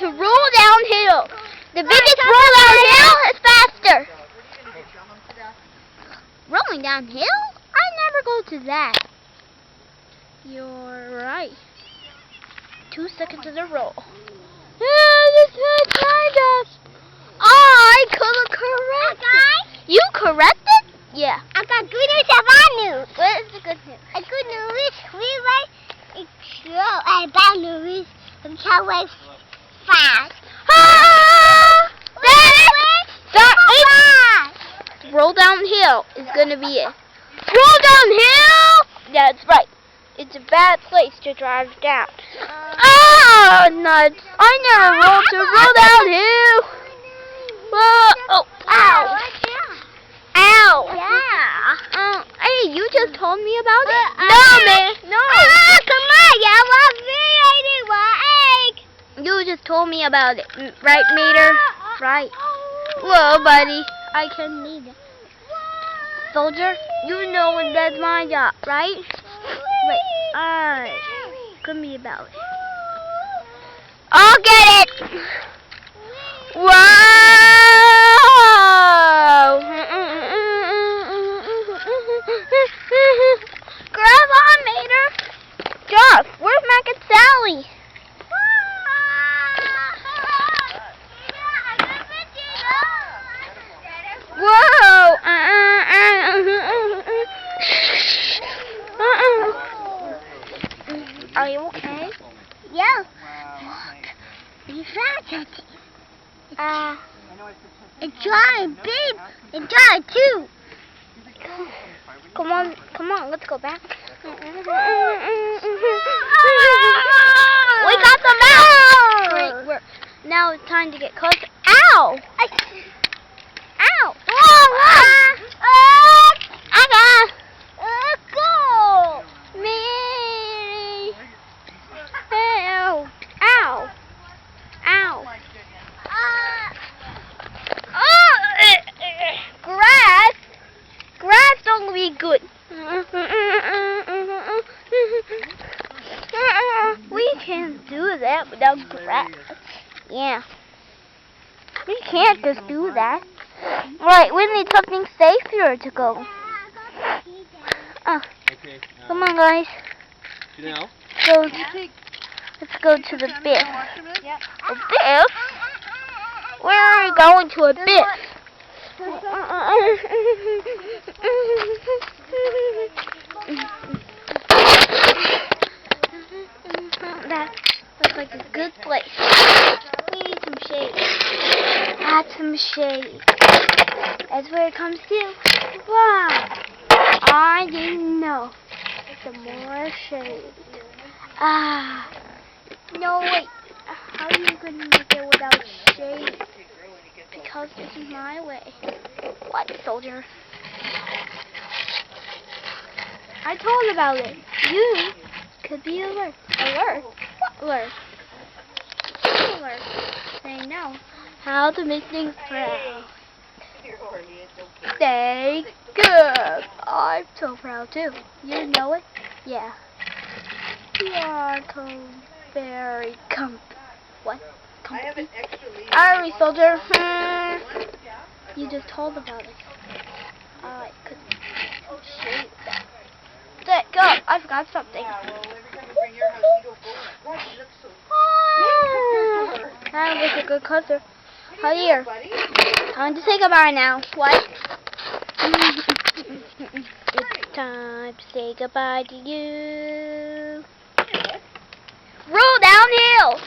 to roll downhill. The biggest roll downhill is faster. Rolling downhill? I never go to that. You're right. 2 seconds in a row. This is my job. I could correct it. You corrected? Yeah. I got good news and bad news. What is the good news? The good news is it's slow, and bad news is the travel fast. Roll downhill is gonna be it. Roll downhill! That's right. It's a bad place to drive down. Nuts! I never rolled to roll downhill. Oh, ow! Ow! Yeah. Hey, you just told me about it. No, man, no. Come on, yeah, You just told me about it, right, Mater? Right. Whoa, buddy, I can need it. Soldier, you know that's my job, right? Wait, alright. Tell me about it. I'll get it! Whoa! Grab on, Mater! Josh, where's Mac and Sally? Whoa! Are you okay? Yeah. You found it. It's dry, babe. It's dry too. Come on, let's go back. We got them out! Great, now it's time to get closer. Ow! Ow! Go! Me! Ow! Ow! Ow! Grass! Grass don't be good. We can't do that without grass. Yeah. We can't just do that. Right, we need something safer to go. Come on, guys. Let's go to the Biff. A Biff? Where are we going to a Biff? That looks like a good place. We need some shade. Add some shade. That's where it comes to. Wow. I didn't know. Some more shade. No, wait. How are you going to make it without shade? Because this is my way. What, soldier? I told about it. You could be alert. Alert? What alert? Alert. They know how to make things proud. Stay good. I'm so proud too. You know it? Yeah. You are very comfy. What? Comfy? Alright, soldier. You just told about it. I could shade that. Go! I forgot something. That was a good cutter. Oh, here. Time to say goodbye now. What? It's time to say goodbye to you. Roll downhill!